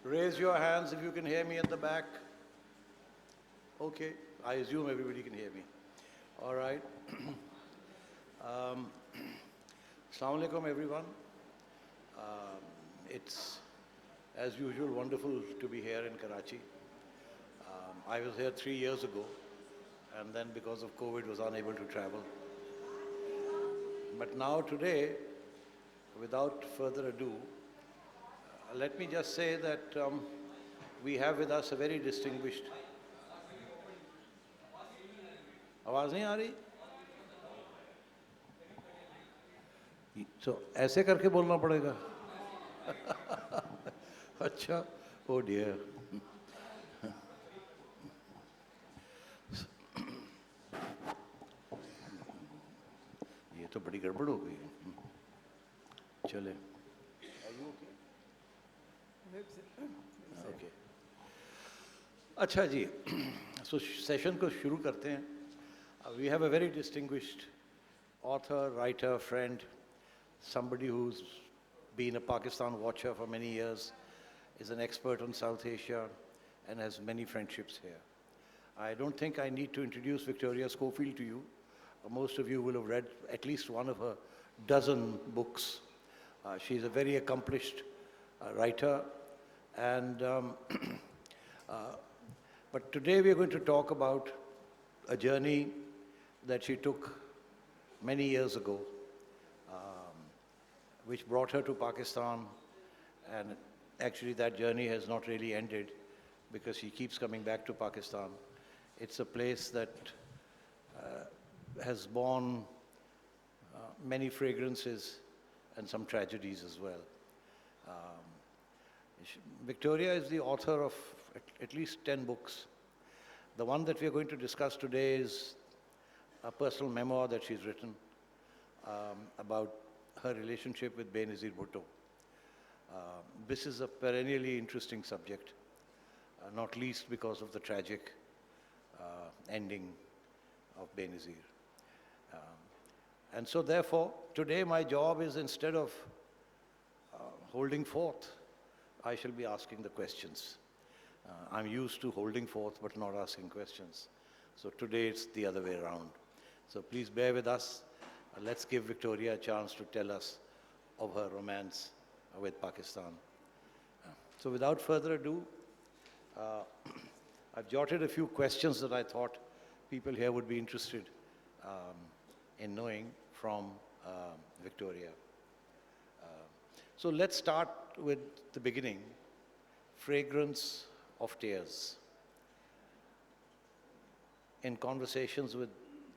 Raise your hands if you can hear me at the back. Okay, I assume everybody can hear me. All right. Assalamu alaikum, everyone. It's, as usual, wonderful to be here in Karachi. I was here 3 years ago, and then because of COVID was unable to travel. But now today, without further ado, let me just say that we have with us a very distinguished... आवाज़ नहीं आ रही? So, ऐसे करके बोलना पड़ेगा? अच्छा, oh dear. ये तो बड़ी गड़बड़ हो गई. चले. Are you okay? I hope so. Okay. अच्छा जी. So session को शुरू करते हैं. We have a very distinguished author, writer, friend, somebody who's been a Pakistan watcher for many years, is an expert on South Asia, and has many friendships here. I don't think I need to introduce Victoria Schofield to you. Most of you will have read at least one of her dozen books. She's a very accomplished writer, and but today we are going to talk about a journey that she took many years ago, which brought her to Pakistan, and actually that journey has not really ended because she keeps coming back to Pakistan. It's a place that has borne many fragrances and some tragedies as well. Victoria is the author of at least 10 books. The one that we are going to discuss today is a personal memoir that she's written about her relationship with Benazir Bhutto. This is a perennially interesting subject, not least because of the tragic ending of Benazir. And so therefore, today my job is, instead of holding forth, I shall be asking the questions. I'm used to holding forth but not asking questions. So today it's the other way around. So please bear with us. Let's give Victoria a chance to tell us of her romance with Pakistan. So without further ado, I've jotted a few questions that I thought people here would be interested in knowing from Victoria. So let's start with the beginning. Fragrance of tears. In conversations with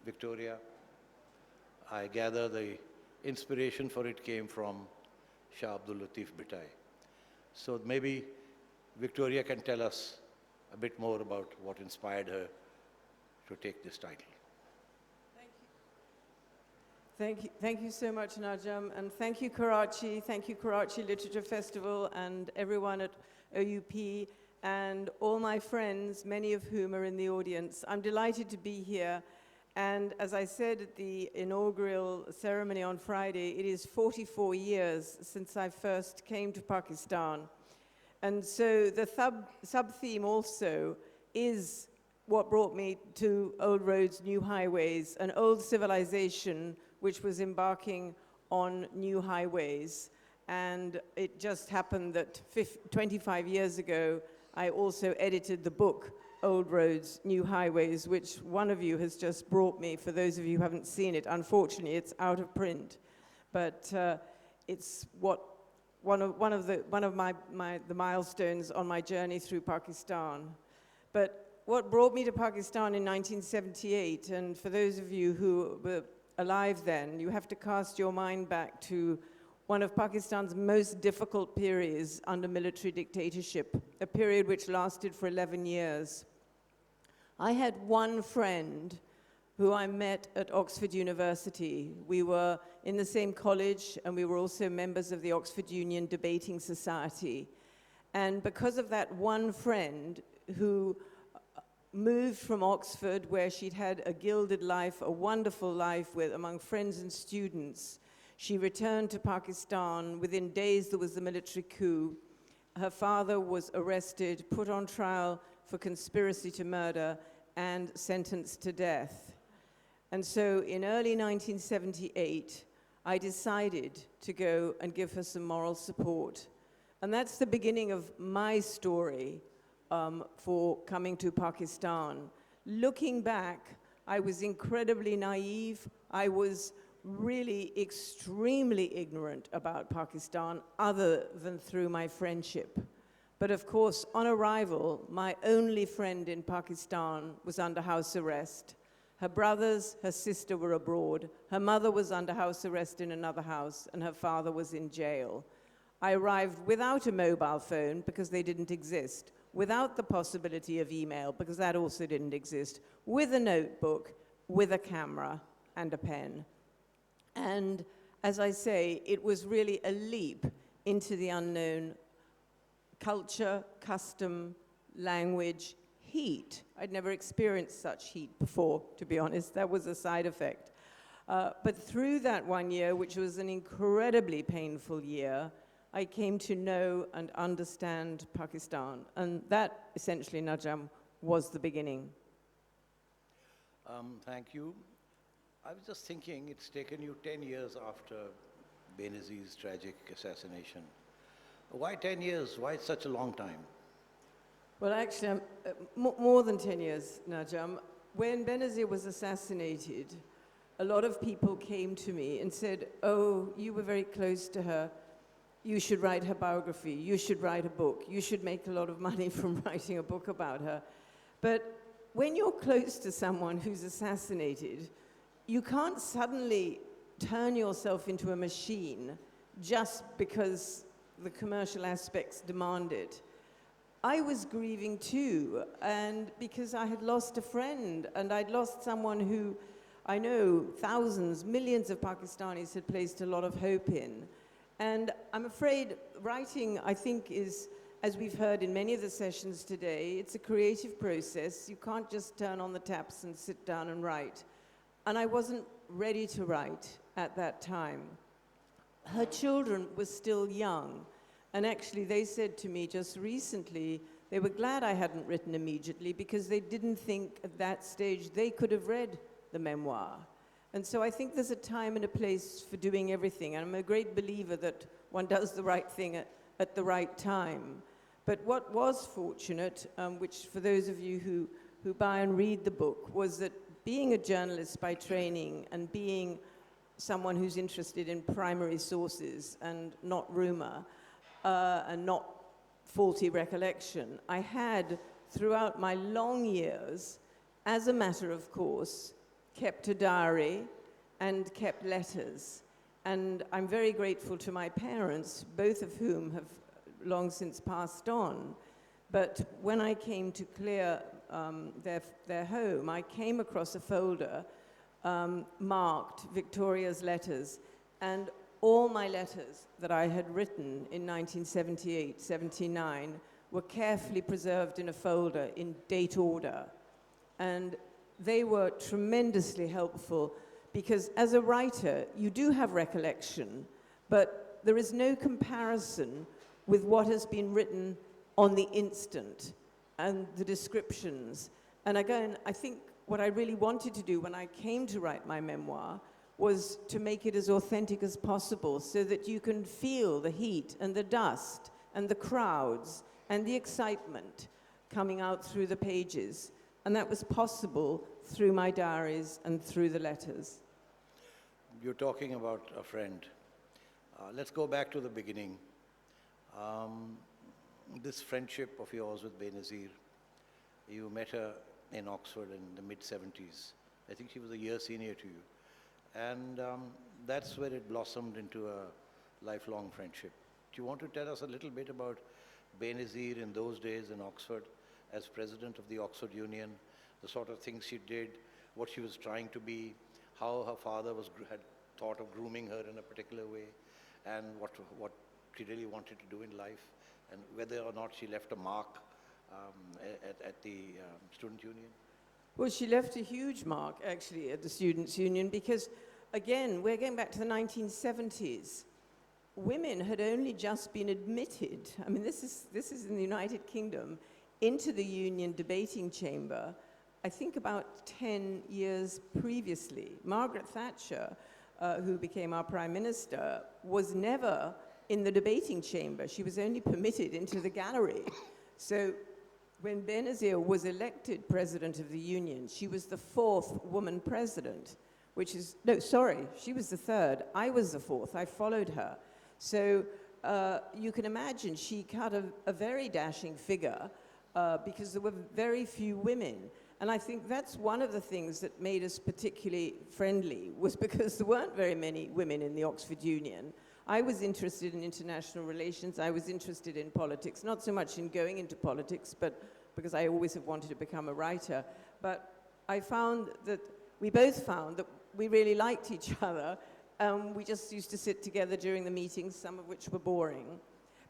Victoria, I gather the inspiration for it came from Shah Abdul Latif Bhitai. So maybe Victoria can tell us a bit more about what inspired her to take this title. Thank you so much, Najam, and thank you, Karachi. Thank you, Karachi Literature Festival, and everyone at OUP, and all my friends, many of whom are in the audience. I'm delighted to be here, and as I said at the inaugural ceremony on Friday, it is 44 years since I first came to Pakistan. And so the sub-theme also is what brought me to Old Roads, New Highways, an old civilization which was embarking on new highways. And it just happened that 25 years ago, I also edited the book, Old Roads, New Highways, which one of you has just brought me. For those of you who haven't seen it, unfortunately, it's out of print. But it's one of the milestones on my journey through Pakistan. But what brought me to Pakistan in 1978, and for those of you who were alive then, you have to cast your mind back to one of Pakistan's most difficult periods under military dictatorship, a period which lasted for 11 years. I had one friend who I met at Oxford University. We were in the same college, and we were also members of the Oxford Union Debating Society. And because of that one friend who moved from Oxford, where she'd had a gilded life, a wonderful life among friends and students, she returned to Pakistan. Within days, there was the military coup. her father was arrested, put on trial for conspiracy to murder, and sentenced to death. And so in early 1978, I decided to go and give her some moral support. And that's the beginning of my story for coming to Pakistan. Looking back, I was incredibly naive. I was really extremely ignorant about Pakistan, other than through my friendship. But of course, on arrival, my only friend in Pakistan was under house arrest. Her brothers, her sister were abroad. Her mother was under house arrest in another house, and her father was in jail. I arrived without a mobile phone because they didn't exist, without the possibility of email because that also didn't exist, with a notebook, with a camera and a pen. And as I say, it was really a leap into the unknown. Culture, custom, language, heat. I'd never experienced such heat before, to be honest. That was a side effect. But through that 1 year, which was an incredibly painful year, I came to know and understand Pakistan. And that, essentially, Najam, was the beginning. Thank you. I was just thinking, it's taken you 10 years after Benazir's tragic assassination. Why 10 years? Why such a long time? Well, actually, more than 10 years, Najam. When Benazir was assassinated, a lot of people came to me and said, oh, you were very close to her. You should write her biography. You should write a book. You should make a lot of money from writing a book about her. But when you're close to someone who's assassinated, you can't suddenly turn yourself into a machine just because the commercial aspects demand it. I was grieving too, and because I had lost a friend, and I'd lost someone who I know thousands, millions of Pakistanis had placed a lot of hope in. And I'm afraid writing, I think, is, as we've heard in many of the sessions today, it's a creative process. You can't just turn on the taps and sit down and write. And I wasn't ready to write at that time. Her children were still young. And actually, they said to me just recently, they were glad I hadn't written immediately because they didn't think at that stage they could have read the memoir. And so I think there's a time and a place for doing everything. And I'm a great believer that one does the right thing at the right time. But what was fortunate, which for those of you who buy and read the book, was that being a journalist by training and being someone who's interested in primary sources and not rumor, and not faulty recollection, I had, throughout my long years, as a matter of course, kept a diary and kept letters. And I'm very grateful to my parents, both of whom have long since passed on. But when I came to clear their home, I came across a folder marked Victoria's letters, and all my letters that I had written in 1978, 79 were carefully preserved in a folder in date order. And they were tremendously helpful because as a writer, you do have recollection, but there is no comparison with what has been written on the instant and the descriptions. And again, I think what I really wanted to do when I came to write my memoir was to make it as authentic as possible so that you can feel the heat and the dust and the crowds and the excitement coming out through the pages. And that was possible through my diaries and through the letters. You're talking about a friend. Let's go back to the beginning. This friendship of yours with Benazir, you met her in Oxford in the mid-70s. I think she was a year senior to you. And that's where it blossomed into a lifelong friendship. Do you want to tell us a little bit about Benazir in those days in Oxford as president of the Oxford Union, the sort of things she did, what she was trying to be, how her father had thought of grooming her in a particular way, and what she really wanted to do in life, and whether or not she left a mark at the Student Union? Well, she left a huge mark, actually, at the Students' Union because, again, we're going back to the 1970s. women had only just been admitted, I mean, this is in the United Kingdom, into the union debating chamber, I think about 10 years previously. Margaret Thatcher, who became our prime minister, was never in the debating chamber. She was only permitted into the gallery. So when Benazir was elected president of the union, she was the 4th woman president, which is, no, sorry, she was the 3rd. I was the 4th. I followed her. So you can imagine she cut a very dashing figure because there were very few women. And I think that's one of the things that made us particularly friendly, was because there weren't very many women in the Oxford Union. I was interested in international relations. I was interested in politics, not so much in going into politics, but because I always have wanted to become a writer. But I found that we both found that we really liked each other. We just used to sit together during the meetings, some of which were boring.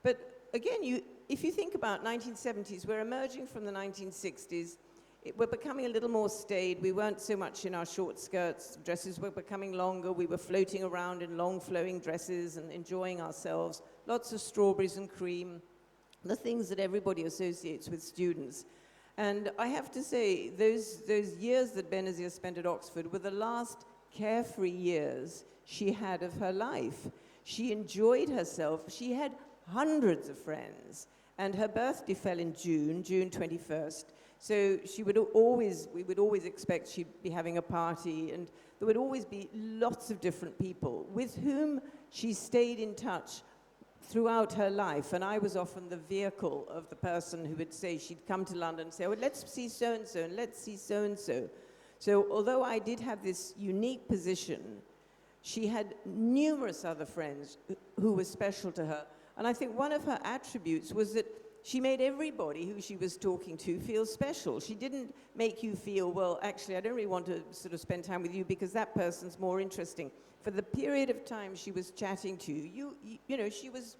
But again, if you think about 1970s, we're emerging from the 1960s. We're becoming a little more staid. We weren't so much in our short skirts. Dresses were becoming longer. We were floating around in long flowing dresses and enjoying ourselves. Lots of strawberries and cream, the things that everybody associates with students. And I have to say, those years that Benazir spent at Oxford were the last carefree years she had of her life. She enjoyed herself. She had hundreds of friends. And her birthday fell in June 21st. So we would always expect she'd be having a party, and there would always be lots of different people with whom she stayed in touch throughout her life. And I was often the vehicle of the person who would say, she'd come to London and say, oh, let's see so-and-so, and let's see so-and-so. So although I did have this unique position, she had numerous other friends who were special to her. And I think one of her attributes was that she made everybody who she was talking to feel special. She didn't make you feel, well, actually, I don't really want to sort of spend time with you because that person's more interesting. For the period of time she was chatting to you, you know, she was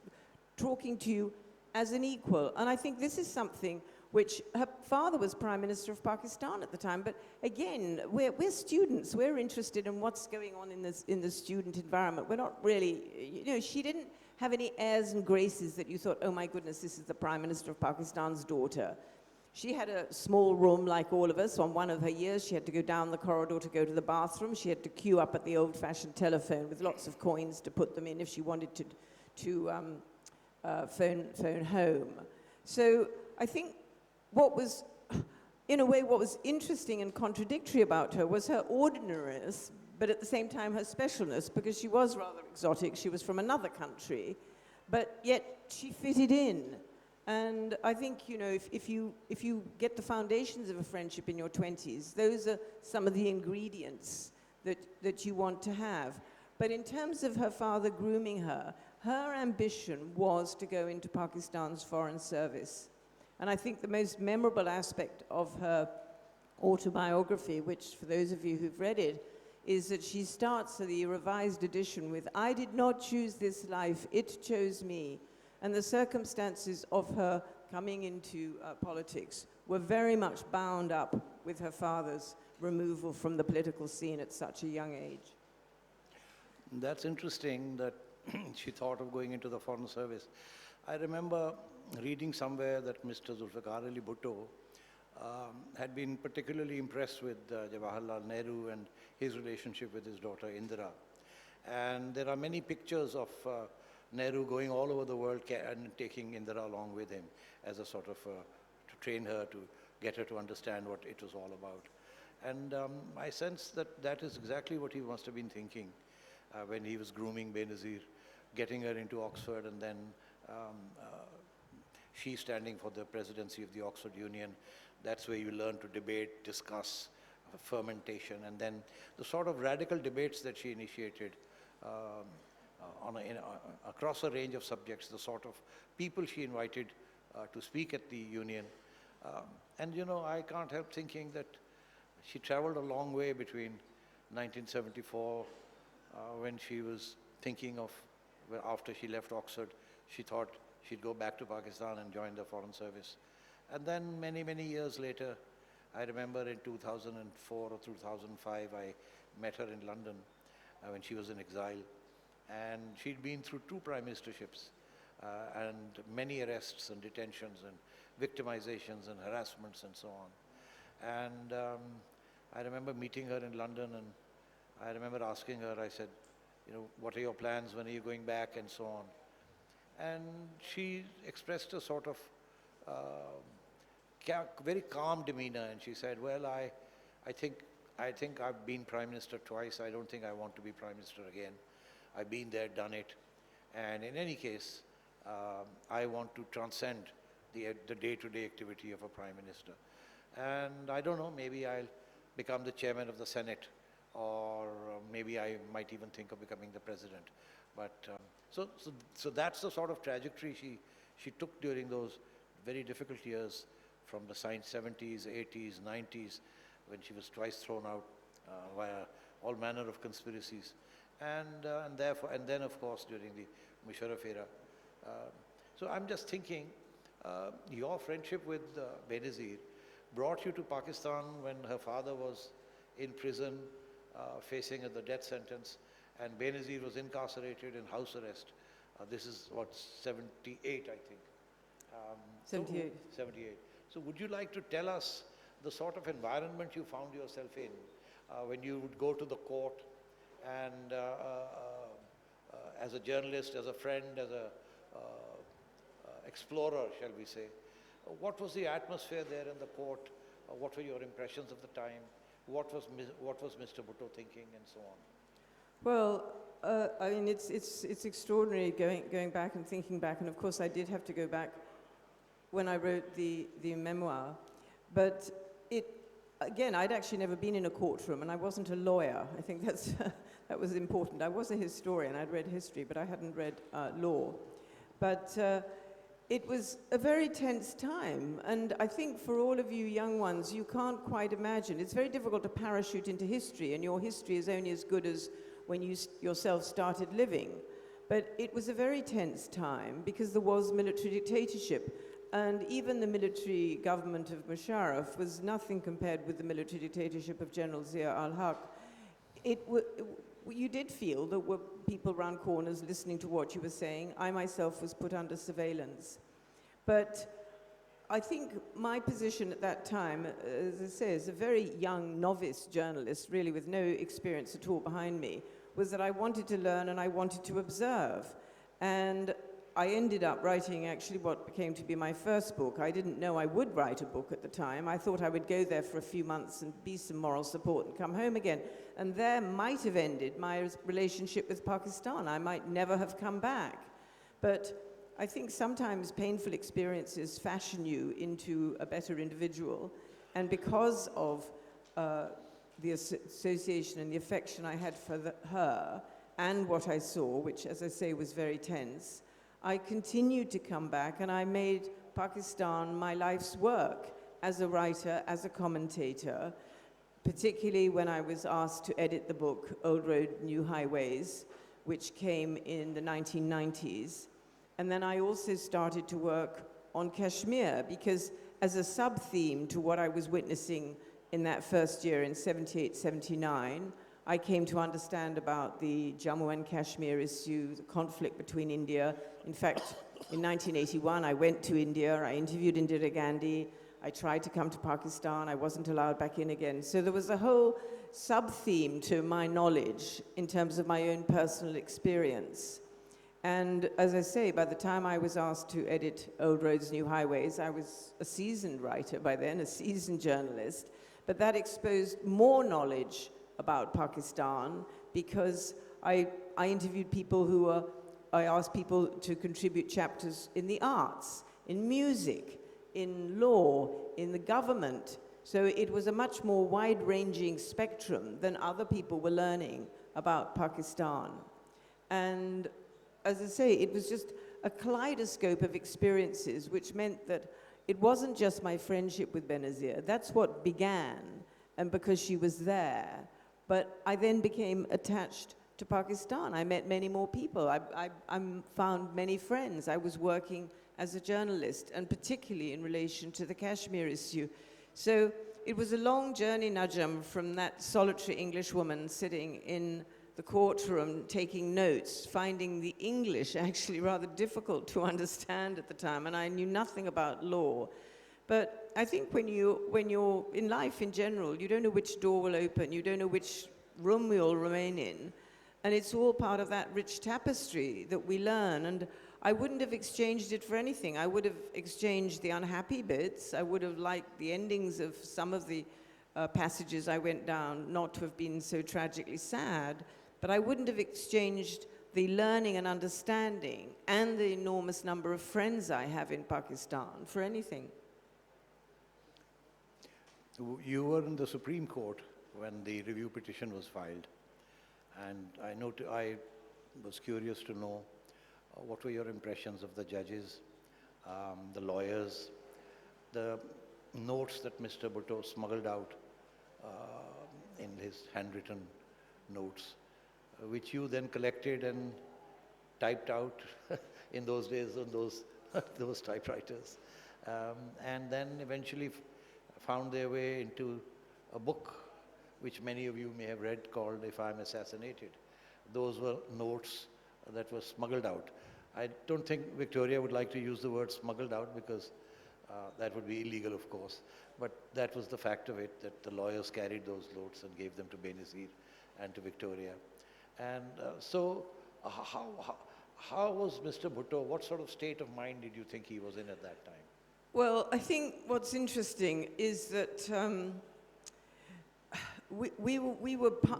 talking to you as an equal. And I think this is something which her father was Prime Minister of Pakistan at the time. But again, we're students. We're interested in what's going on in the student environment. We're not really, you know, she didn't have any airs and graces that you thought, oh my goodness, this is the Prime Minister of Pakistan's daughter. She had a small room like all of us. On one of her years, she had to go down the corridor to go to the bathroom. She had to queue up at the old-fashioned telephone with lots of coins to put them in if she wanted to phone home. So I think what was, in a way, what was interesting and contradictory about her was her ordinariness, but at the same time her specialness, because she was rather exotic. She was from another country, but yet she fitted in. And I think, you know, if you get the foundations of a friendship in your 20s, those are some of the ingredients that you want to have. But in terms of her father grooming her, her ambition was to go into Pakistan's foreign service. And I think the most memorable aspect of her autobiography, which for those of you who've read it, is that she starts the revised edition with, I did not choose this life, it chose me. And the circumstances of her coming into politics were very much bound up with her father's removal from the political scene at such a young age. That's interesting that she thought of going into the foreign service. I remember reading somewhere that Mr. Zulfikar Ali Bhutto had been particularly impressed with Jawaharlal Nehru and his relationship with his daughter Indira. And there are many pictures of Nehru going all over the world and taking Indira along with him as a sort of, to train her, to get her to understand what it was all about. And I sense that that is exactly what he must have been thinking when he was grooming Benazir, getting her into Oxford, and then she standing for the presidency of the Oxford Union. That's where you learn to debate, discuss, fermentation, and then the sort of radical debates that she initiated across a range of subjects, the sort of people she invited to speak at the Union. And you know, I can't help thinking that she traveled a long way between 1974, when she was thinking of, well, after she left Oxford, she thought she'd go back to Pakistan and join the Foreign Service. And then many, many years later, I remember in 2004 or 2005, I met her in London when she was in exile. And she'd been through 2 prime ministerships and many arrests and detentions and victimizations and harassments and so on. And I remember meeting her in London, and I remember asking her, I said, you know, what are your plans, when are you going back, and so on. And she expressed a sort of very calm demeanor, and she said, well, I think I've been Prime Minister twice. I don't think I want to be Prime Minister again. I've been there, done it. And in any case, I want to transcend the day-to-day activity of a Prime Minister. And I don't know, maybe I'll become the chairman of the Senate, or maybe I might even think of becoming the president. But so that's the sort of trajectory she took during those very difficult years, from the 70s, 80s, 90s, when she was twice thrown out via all manner of conspiracies, and then of course during the Musharraf era. So I'm just thinking, your friendship with Benazir brought you to Pakistan when her father was in prison, facing the death sentence, and Benazir was incarcerated in house arrest. This is what, 78, I think. 78. 78. So would you like to tell us the sort of environment you found yourself in when you would go to the court, and as a journalist, as a friend, as a explorer, shall we say? What was the atmosphere there in the court? What were your impressions of the time? What was Mr. Bhutto thinking, and so on? Well, I mean, it's extraordinary going back and thinking back, and of course I did have to go back when I wrote the memoir. But again, I'd actually never been in a courtroom, and I wasn't a lawyer. I think that was important. I was a historian. I'd read history, but I hadn't read law. But it was a very tense time, and I think for all of you young ones, you can't quite imagine. It's very difficult to parachute into history, and your history is only as good as when you yourself started living. But it was a very tense time because there was military dictatorship, and even the military government of Musharraf was nothing compared with the military dictatorship of General Zia al-Haq. You did feel there were people round corners listening to what you were saying. I myself was put under surveillance. But I think my position at that time, as I say, as a very young novice journalist, really with no experience at all behind me, was that I wanted to learn and I wanted to observe. And I ended up writing actually what became to be my first book. I didn't know I would write a book at the time. I thought I would go there for a few months and be some moral support and come home again. And there might have ended my relationship with Pakistan. I might never have come back. But I think sometimes painful experiences fashion you into a better individual. And because of the association and the affection I had for her and what I saw, which, as I say, was very tense, I continued to come back, and I made Pakistan my life's work as a writer, as a commentator, particularly when I was asked to edit the book Old Road, New Highways, which came in the 1990s. And then I also started to work on Kashmir, because as a sub-theme to what I was witnessing in that first year in 78, 79, I came to understand about the Jammu and Kashmir issue, the conflict between India. In fact, in 1981, I went to India, I interviewed Indira Gandhi, I tried to come to Pakistan, I wasn't allowed back in again. So there was a whole sub-theme to my knowledge in terms of my own personal experience. And as I say, by the time I was asked to edit Old Roads, New Highways, I was a seasoned writer by then, a seasoned journalist, but that exposed more knowledge about Pakistan, because I interviewed people I asked people to contribute chapters in the arts, in music, in law, in the government. So it was a much more wide-ranging spectrum than other people were learning about Pakistan. And as I say, it was just a kaleidoscope of experiences, which meant that it wasn't just my friendship with Benazir. That's what began, and because she was there. But I then became attached to Pakistan. I met many more people. I found many friends. I was working as a journalist, and particularly in relation to the Kashmir issue. So it was a long journey, Najam, from that solitary English woman sitting in the courtroom taking notes, finding the English actually rather difficult to understand at the time, and I knew nothing about law. But I think when you're in life in general, you don't know which door will open, you don't know which room you'll remain in, and it's all part of that rich tapestry that we learn. And I wouldn't have exchanged it for anything. I would have exchanged the unhappy bits. I would have liked the endings of some of the passages I went down not to have been so tragically sad, but I wouldn't have exchanged the learning and understanding and the enormous number of friends I have in Pakistan for anything. You were in the Supreme Court when the review petition was filed, and I was curious to know what were your impressions of the judges, the lawyers, the notes that Mr. Bhutto smuggled out in his handwritten notes, which you then collected and typed out in those days on those typewriters, and then eventually found their way into a book which many of you may have read called If I'm Assassinated. Those were notes that were smuggled out. I don't think Victoria would like to use the word smuggled out because that would be illegal, of course. But that was the fact of it, that the lawyers carried those notes and gave them to Benazir and to Victoria. And so how was Mr. Bhutto, what sort of state of mind did you think he was in at that time? Well, I think what's interesting is that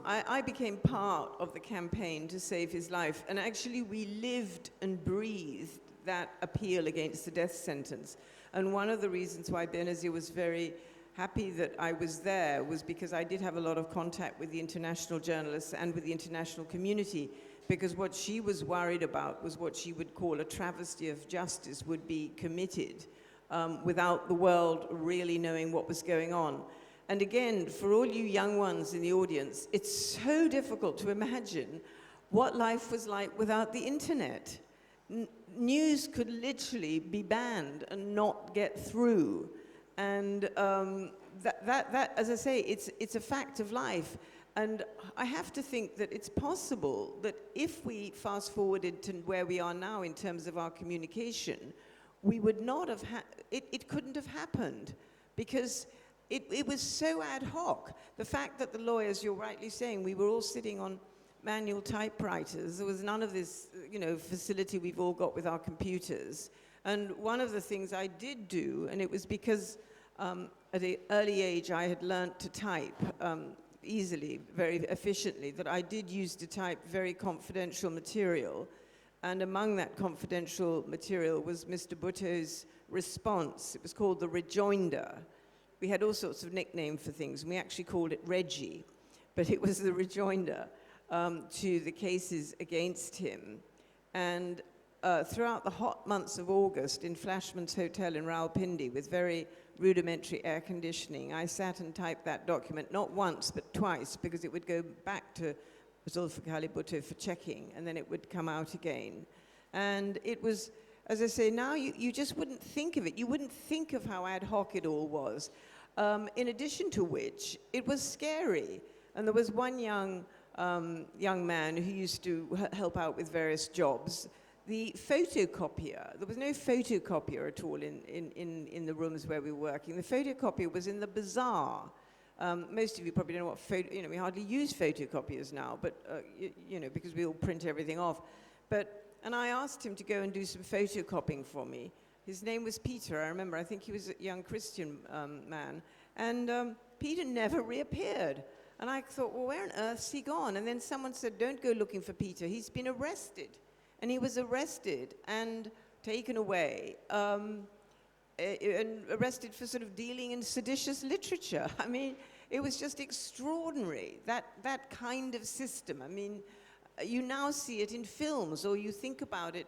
I became part of the campaign to save his life, and actually we lived and breathed that appeal against the death sentence. And one of the reasons why Benazir was very happy that I was there was because I did have a lot of contact with the international journalists and with the international community, because what she was worried about was what she would call a travesty of justice would be committed without the world really knowing what was going on. And again, for all you young ones in the audience, it's so difficult to imagine what life was like without the internet. News could literally be banned and not get through. And that, as I say, it's a fact of life. And I have to think that it's possible that if we fast forwarded to where we are now in terms of our communication, we would not have it couldn't have happened, because it was so ad hoc. The fact that the lawyers, you're rightly saying, we were all sitting on manual typewriters. There was none of this, facility we've all got with our computers. And one of the things I did do, and it was because at an early age I had learnt to type easily, very efficiently, that I did use to type very confidential material. And among that confidential material was Mr. Bhutto's response. It was called the rejoinder. We had all sorts of nicknames for things, and we actually called it Reggie, but it was the rejoinder to the cases against him. And throughout the hot months of August in Flashman's Hotel in Rawalpindi with very rudimentary air conditioning, I sat and typed that document, not once, but twice, because it would go back to Zulfikar Ali Bhutto for checking, and then it would come out again. And it was, as I say, now you just wouldn't think of it. You wouldn't think of how ad hoc it all was. In addition to which, it was scary. And there was one young man who used to help out with various jobs. The photocopier, there was no photocopier at all in the rooms where we were working. The photocopier was in the bazaar. Most of you probably don't know what we hardly use photocopiers now, but, because we all print everything off. And I asked him to go and do some photocopying for me. His name was Peter, I remember. I think he was a young Christian man. And Peter never reappeared. And I thought, well, where on earth's he gone? And then someone said, don't go looking for Peter. He's been arrested. And he was arrested and taken away. And arrested for sort of dealing in seditious literature. I mean, it was just extraordinary, that kind of system. I mean, you now see it in films, or you think about it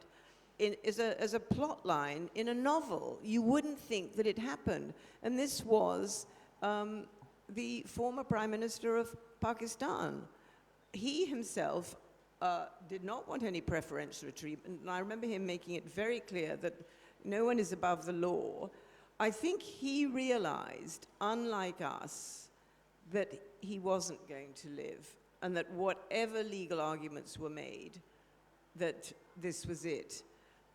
as a plot line in a novel. You wouldn't think that it happened. And this was the former Prime Minister of Pakistan. He himself did not want any preferential treatment, and I remember him making it very clear that no one is above the law. I think he realized, unlike us, that he wasn't going to live. and that whatever legal arguments were made, that this was it.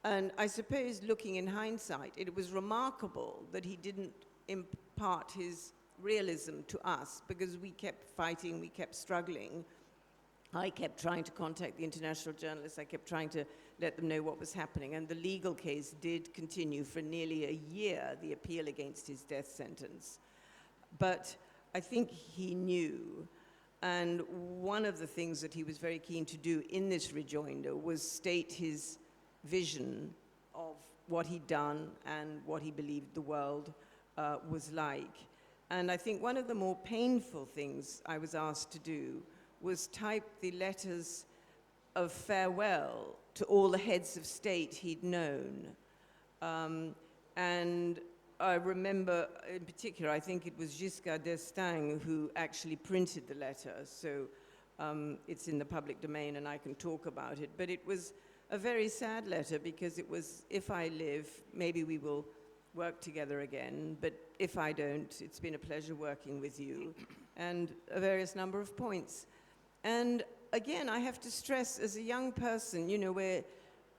And I suppose, looking in hindsight, it was remarkable that he didn't impart his realism to us, because we kept fighting, we kept struggling. I kept trying to contact the international journalists, I kept trying to let them know what was happening, and the legal case did continue for nearly a year, the appeal against his death sentence. But I think he knew, and one of the things that he was very keen to do in this rejoinder was state his vision of what he'd done and what he believed the world was like. And I think one of the more painful things I was asked to do was type the letters of farewell to all the heads of state he'd known. And I remember, in particular, I think it was Giscard d'Estaing who actually printed the letter, so it's in the public domain and I can talk about it. But it was a very sad letter, because it was, if I live, maybe we will work together again, but if I don't, it's been a pleasure working with you, and a various number of points. And again, I have to stress, as a young person, you know, where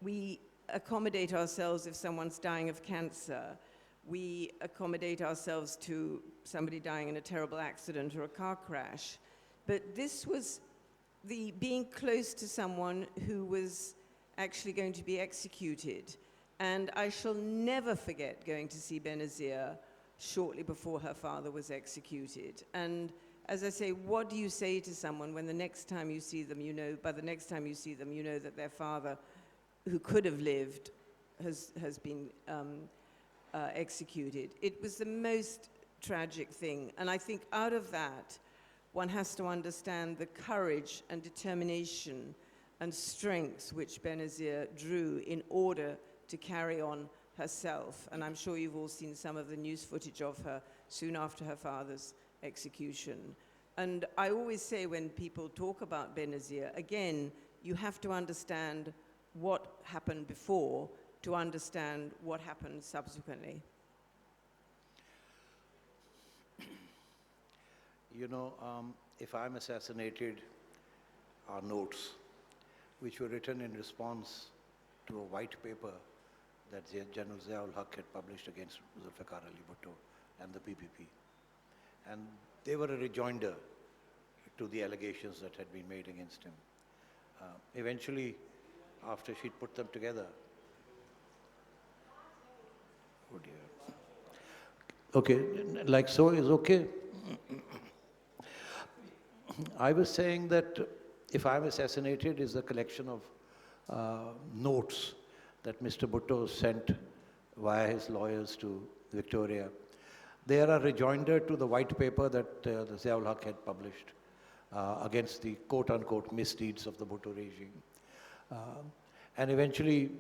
we accommodate ourselves if someone's dying of cancer, we accommodate ourselves to somebody dying in a terrible accident or a car crash. But this was the being close to someone who was actually going to be executed. And I shall never forget going to see Benazir shortly before her father was executed. And as I say, what do you say to someone when the next time you see them, you know, by the next time you see them, you know that their father, who could have lived, has been executed? It was the most tragic thing. And I think out of that, one has to understand the courage and determination and strength which Benazir drew in order to carry on herself. And I'm sure you've all seen some of the news footage of her soon after her father's execution. And I always say, when people talk about Benazir, again, you have to understand what happened before to understand what happened subsequently. You know, if I'm assassinated, are notes which were written in response to a white paper that General Zia-ul Haq had published against Zulfikar Ali Bhutto and the PPP. And they were a rejoinder to the allegations that had been made against him. Eventually, after she'd put them together, oh dear. Okay, like so is okay. I was saying that If I'm Assassinated is a collection of notes that Mr. Bhutto sent via his lawyers to Victoria. They are a rejoinder to the white paper that the Zia-ul Haq had published against the quote-unquote misdeeds of the Bhutto regime. And eventually,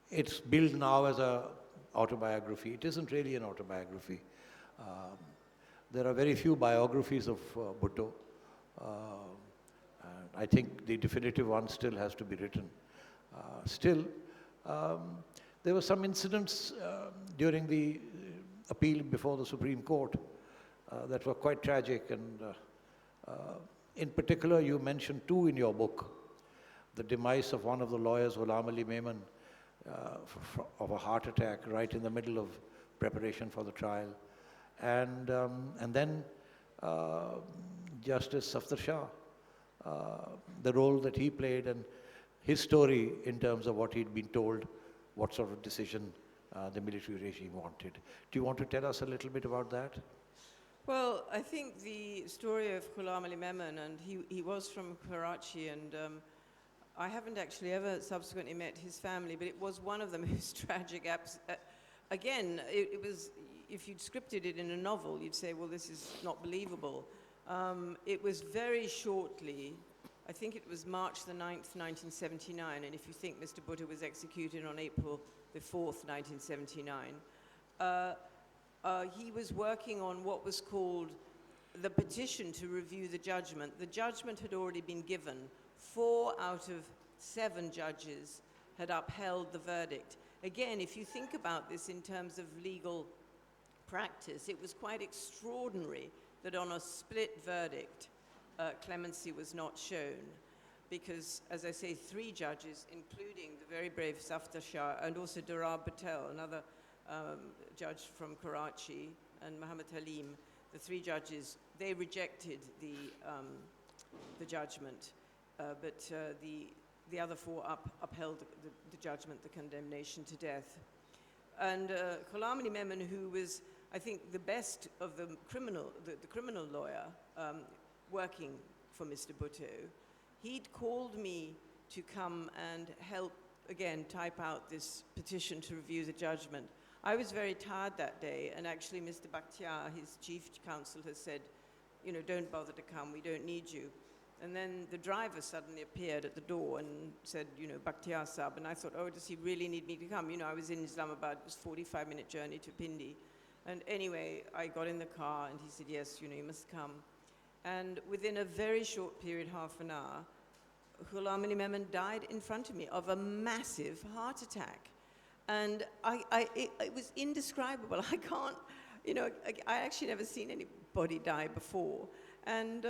it's billed now as an autobiography. It isn't really an autobiography. There are very few biographies of Bhutto. And I think the definitive one still has to be written. There were some incidents during the appeal before the Supreme Court that were quite tragic. And in particular, you mentioned two in your book. The demise of one of the lawyers, Ghulam Ali Memon, of a heart attack right in the middle of preparation for the trial. And then Justice Safdar Shah, the role that he played and his story in terms of what he'd been told, what sort of decision the military regime wanted. Do you want to tell us a little bit about that? Well, I think the story of Ghulam Ali Memon, and he was from Karachi, and I haven't actually ever subsequently met his family, but it was one of the most tragic. Again, it was, if you'd scripted it in a novel, you'd say, well, this is not believable. It was very shortly, I think it was March the 9th, 1979, and if you think Mr. Bhutto was executed on April the 4th, 1979, he was working on what was called the petition to review the judgment. The judgment had already been given. 4 out of 7 judges had upheld the verdict. Again, if you think about this in terms of legal practice, it was quite extraordinary that on a split verdict, clemency was not shown. Because, as I say, 3 judges, including the very brave Safdar Shah and also Durab Patel, another judge from Karachi, and Muhammad Halim, the 3 judges, they rejected the judgment, but the other 4 upheld the judgment, the condemnation to death. And Ghulam Ali Memon, who was, I think, the best of the criminal lawyer working for Mr. Bhutto, he'd called me to come and help, again, type out this petition to review the judgment. I was very tired that day, and actually Mr. Bakhtiar, his chief counsel, has said, you know, don't bother to come, we don't need you. And then the driver suddenly appeared at the door and said, you know, Bakhtiar Sahab, and I thought, oh, does he really need me to come? You know, I was in Islamabad, it was a 45-minute journey to Pindi. And anyway, I got in the car, and he said, yes, you know, you must come. And within a very short period, half an hour, Ghulam Ali Memon died in front of me of a massive heart attack. And it was indescribable. I can't, you know, I actually never seen anybody die before. And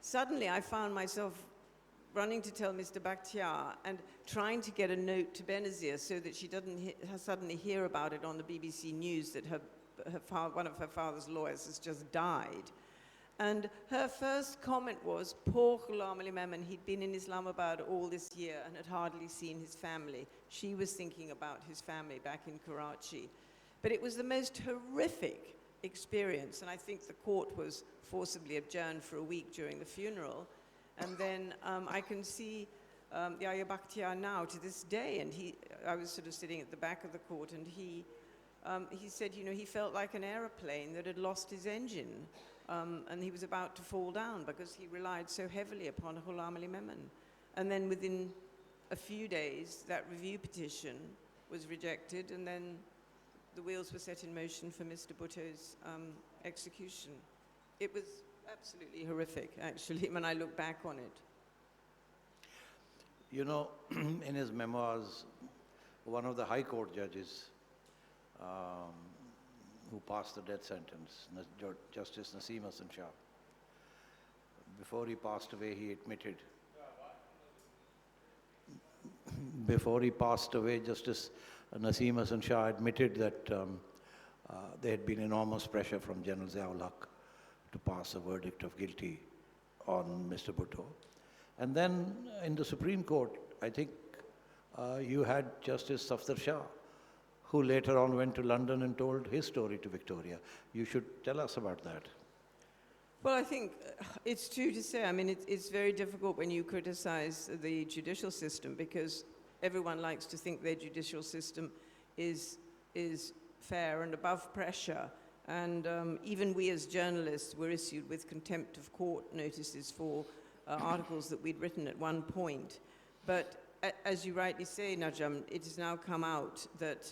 suddenly I found myself running to tell Mr. Bakhtiar and trying to get a note to Benazir so that she doesn't suddenly hear about it on the BBC News that one of her father's lawyers has just died. And her first comment was, poor Ghulam Ali Memon, he'd been in Islamabad all this year and had hardly seen his family. She was thinking about his family back in Karachi. But it was the most horrific experience, and I think the court was forcibly adjourned for a week during the funeral. And then I can see Yahya Bakhtiar now to this day, and I was sort of sitting at the back of the court, and he said, you know, he felt like an aeroplane that had lost his engine. And he was about to fall down because he relied so heavily upon Ghulam Ali Memon. And then within a few days, that review petition was rejected, and then the wheels were set in motion for Mr. Bhutto's execution. It was absolutely horrific, actually, when I look back on it. You know, in his memoirs, one of the High Court judges who passed the death sentence, Justice Naseem Hassan Shah. Before he passed away, he admitted. Before he passed away, Justice Naseem Hassan Shah admitted that there had been enormous pressure from General Ziaul Haq to pass a verdict of guilty on Mr. Bhutto. And then in the Supreme Court, I think you had Justice Safdar Shah, who later on went to London and told his story to Victoria. You should tell us about that. Well, I think it's true to say, I mean, it's very difficult when you criticize the judicial system because everyone likes to think their judicial system is fair and above pressure. And even we as journalists were issued with contempt of court notices for articles that we'd written at one point. But as you rightly say, Najam, it has now come out that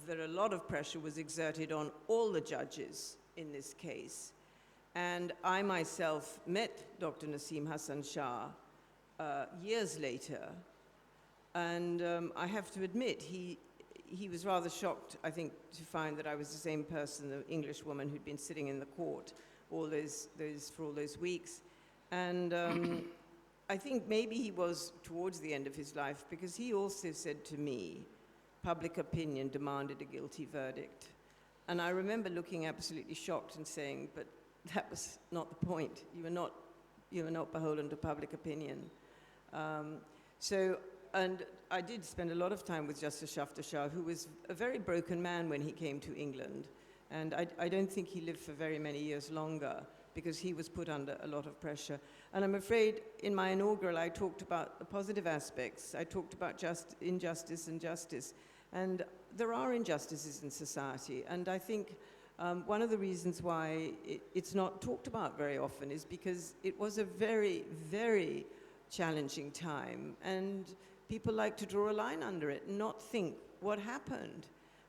that a lot of pressure was exerted on all the judges in this case. And I myself met Dr. Naseem Hassan Shah years later, and I have to admit, he was rather shocked, I think, to find that I was the same person, the English woman who'd been sitting in the court for all those weeks. And I think maybe he was towards the end of his life because he also said to me, public opinion demanded a guilty verdict. And I remember looking absolutely shocked and saying, but that was not the point. You were not beholden to public opinion. And I did spend a lot of time with Justice Safdar Shah, who was a very broken man when he came to England. And I don't think he lived for very many years longer because he was put under a lot of pressure. And I'm afraid in my inaugural, I talked about the positive aspects. I talked about injustice and justice. And there are injustices in society. And I think one of the reasons why it's not talked about very often is because it was a very, very challenging time. And people like to draw a line under it and not think what happened.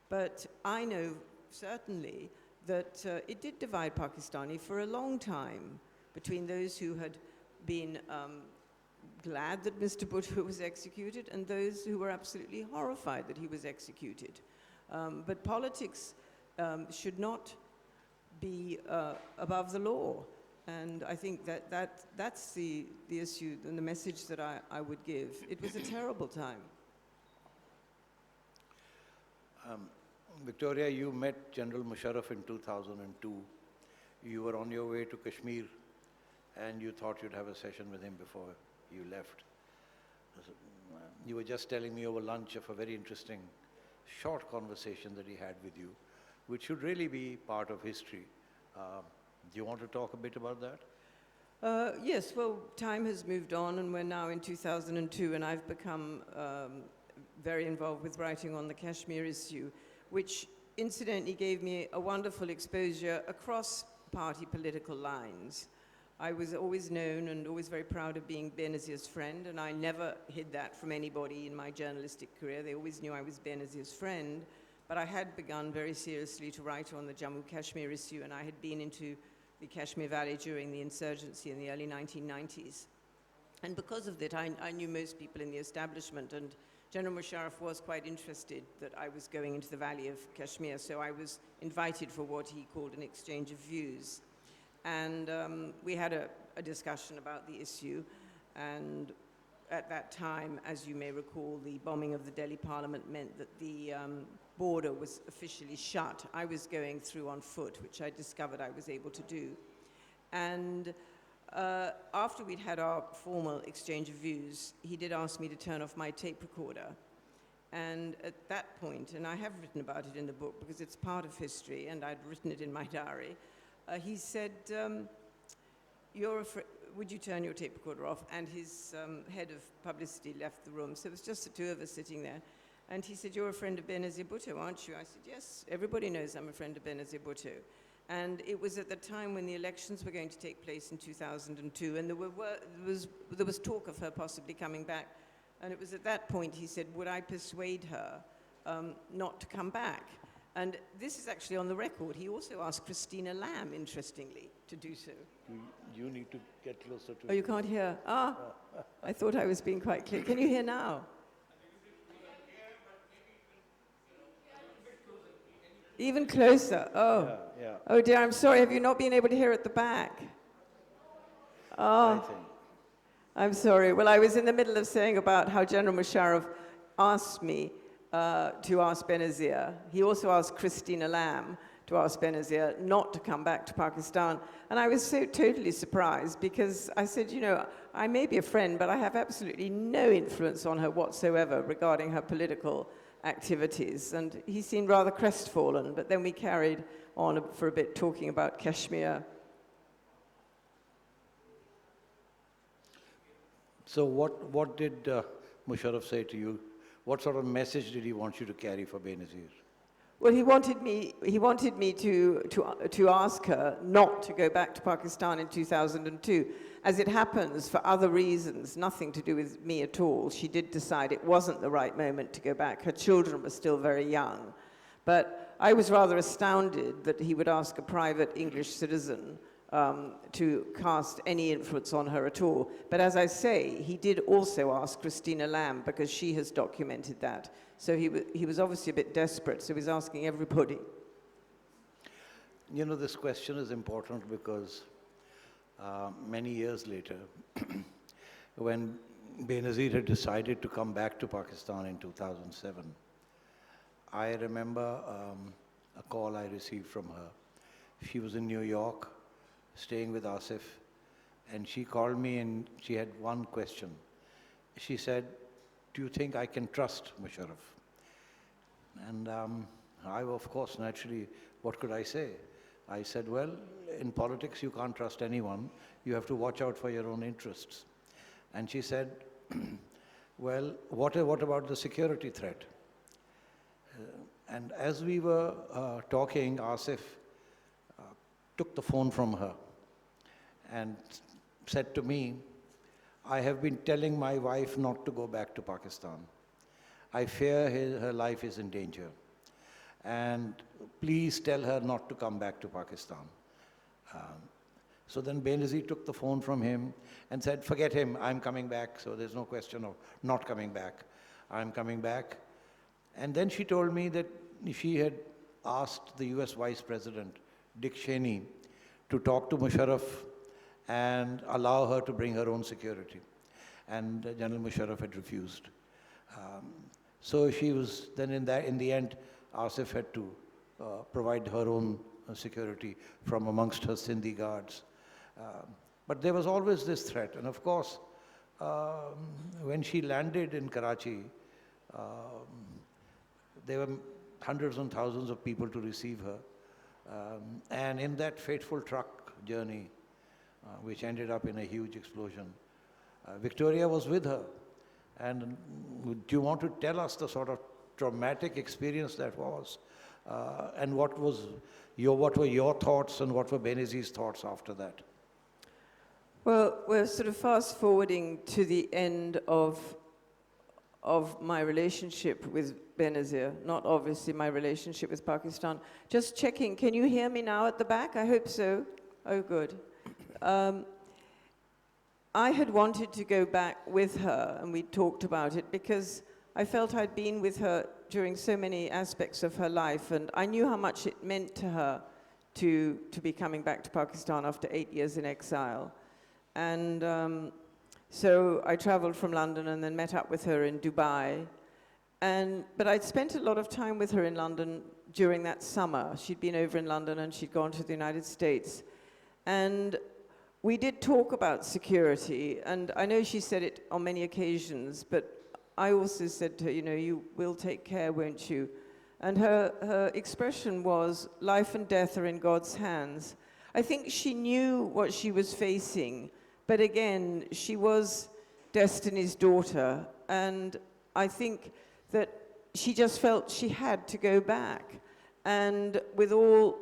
But I know certainly that it did divide Pakistani for a long time between those who had been glad that Mr. Bhutto was executed and those who were absolutely horrified that he was executed. But politics should not be above the law. And I think that's the issue and the message that I would give. It was a terrible time. Victoria, you met General Musharraf in 2002. You were on your way to Kashmir and you thought you'd have a session with him before you left. You were just telling me over lunch of a very interesting short conversation that he had with you, which should really be part of history. Do you want to talk a bit about that? Yes, well, time has moved on and we're now in 2002 and I've become very involved with writing on the Kashmir issue, which incidentally gave me a wonderful exposure across party political lines. I was always known and always very proud of being Benazir's friend, and I never hid that from anybody in my journalistic career. They always knew I was Benazir's friend, but I had begun very seriously to write on the Jammu Kashmir issue, and I had been into the Kashmir Valley during the insurgency in the early 1990s. And because of that, I knew most people in the establishment, and General Musharraf was quite interested that I was going into the Valley of Kashmir, so I was invited for what he called an exchange of views. And we had a discussion about the issue, and at that time, as you may recall, the bombing of the Delhi Parliament meant that the border was officially shut. I was going through on foot, which I discovered I was able to do. And after we'd had our formal exchange of views, he did ask me to turn off my tape recorder. And at that point, and I have written about it in the book because it's part of history, and I'd written it in my diary, he said, would you turn your tape recorder off? And his head of publicity left the room. So it was just the two of us sitting there. And he said, you're a friend of Benazir Bhutto, aren't you? I said, yes, everybody knows I'm a friend of Benazir Bhutto. And it was at the time when the elections were going to take place in 2002, and there was talk of her possibly coming back. And it was at that point he said, would I persuade her not to come back? And this is actually on the record. He also asked Christina Lamb, interestingly, to do so. You need to get closer to Oh, you can't hear? Ah, I thought I was being quite clear. Can you hear now? Even closer. Oh. Yeah. Oh dear, I'm sorry. Have you not been able to hear at the back? Oh. I think. I'm sorry. Well, I was in the middle of saying about how General Musharraf asked me to ask Benazir. He also asked Christina Lamb to ask Benazir not to come back to Pakistan. And I was so totally surprised because I said, you know, I may be a friend, but I have absolutely no influence on her whatsoever regarding her political activities. And he seemed rather crestfallen, but then we carried on for a bit talking about Kashmir. So what did Musharraf say to you? What sort of message did he want you to carry for Benazir? Well, he wanted me to ask her not to go back to Pakistan in 2002. As it happens, for other reasons, nothing to do with me at all, she did decide it wasn't the right moment to go back. Her children were still very young. But I was rather astounded that he would ask a private English citizen to cast any influence on her at all. But as I say, he did also ask Christina Lamb because she has documented that. So he was obviously a bit desperate, so he was asking everybody. You know, this question is important because many years later, when Benazir had decided to come back to Pakistan in 2007, I remember a call I received from her. She was in New York, staying with Asif, and she called me and she had one question. She said, do you think I can trust Musharraf? And I, of course, naturally, what could I say? I said, well, in politics, you can't trust anyone. You have to watch out for your own interests. And she said, well, what about the security threat? And as we were talking, Asif took the phone from her and said to me, I have been telling my wife not to go back to Pakistan. I fear her life is in danger. And please tell her not to come back to Pakistan. So then Benazir took the phone from him and said, forget him, I'm coming back, so there's no question of not coming back. I'm coming back. And then she told me that she had asked the US Vice President Dick Cheney, to talk to Musharraf and allow her to bring her own security. And General Musharraf had refused. So she was then in the end, Asif had to provide her own security from amongst her Sindhi guards. But there was always this threat. And of course, when she landed in Karachi, there were hundreds and thousands of people to receive her. And in that fateful truck journey, which ended up in a huge explosion, Victoria was with her. And do you want to tell us the sort of traumatic experience that was? And what were your thoughts and what were Benazir's thoughts after that? Well, we're sort of fast forwarding to the end of my relationship with Benazir, not obviously my relationship with Pakistan. Just checking, can you hear me now at the back? I hope so. Oh, good. I had wanted to go back with her, and we talked about it, because I felt I'd been with her during so many aspects of her life, and I knew how much it meant to her to be coming back to Pakistan after 8 years in exile. And so I traveled from London and then met up with her in Dubai. But I'd spent a lot of time with her in London during that summer. She'd been over in London and she'd gone to the United States. And we did talk about security, and I know she said it on many occasions, but I also said to her, you know, you will take care, won't you? And her expression was, life and death are in God's hands. I think she knew what she was facing, but again, she was Destiny's daughter, and I think that she just felt she had to go back. And with all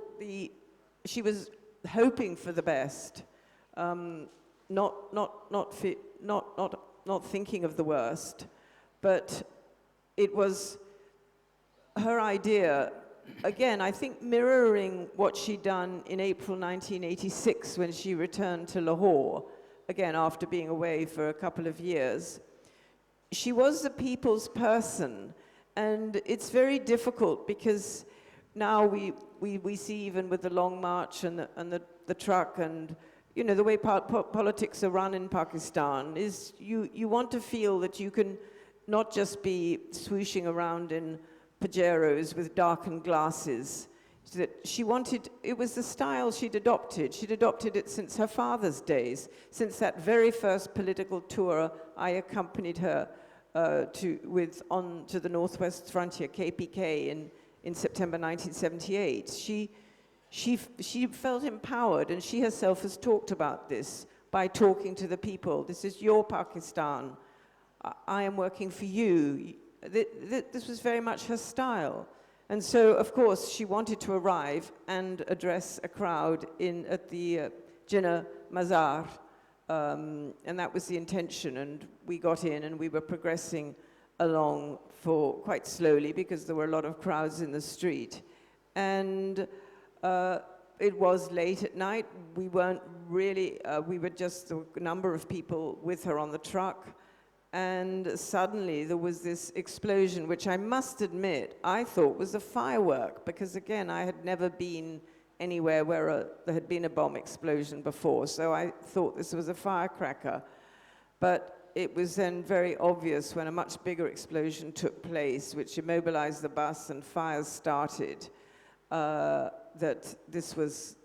she was hoping for the best, not thinking of the worst, but it was her idea, again, I think mirroring what she'd done in April 1986 when she returned to Lahore, again, after being away for a couple of years. She was the people's person, and it's very difficult because now we see, even with the Long March and the truck, and you know, the way politics are run in Pakistan is you want to feel that you can not just be swooshing around in Pajeros with darkened glasses. That she wanted, it was the style she'd adopted. She'd adopted it since her father's days. Since that very first political tour, I accompanied her to the Northwest Frontier, KPK, in September 1978. She felt empowered, and she herself has talked about this by talking to the people. This is your Pakistan. I am working for you. This was very much her style. And so, of course, she wanted to arrive and address a crowd at the Jinnah Mazar, and that was the intention. And we got in, and we were progressing along for quite slowly because there were a lot of crowds in the street. And it was late at night. We weren't really, we were just a number of people with her on the truck. And suddenly there was this explosion, which I must admit, I thought was a firework, because again, I had never been anywhere where there had been a bomb explosion before. So I thought this was a firecracker. But it was then very obvious when a much bigger explosion took place, which immobilized the bus and fires started, that this was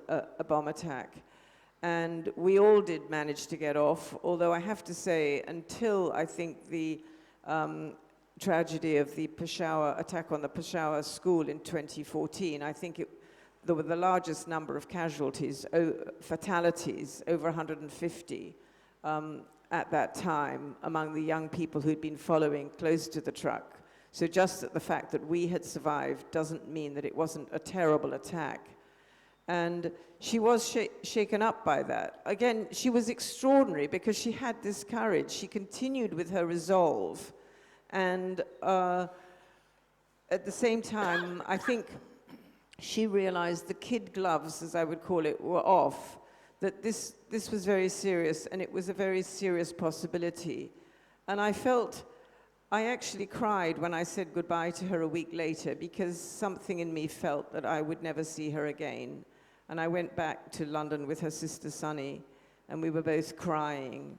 a bomb attack. And we all did manage to get off, although I have to say, until I think the tragedy of the attack on the Peshawar school in 2014, I think there were the largest number of casualties, fatalities, over 150 at that time among the young people who'd been following close to the truck. So just the fact that we had survived doesn't mean that it wasn't a terrible attack. And she was shaken up by that. Again, she was extraordinary because she had this courage. She continued with her resolve. And at the same time, I think she realized the kid gloves, as I would call it, were off, that this was very serious, and it was a very serious possibility. And I felt I actually cried when I said goodbye to her a week later because something in me felt that I would never see her again. And I went back to London with her sister Sunny, and we were both crying.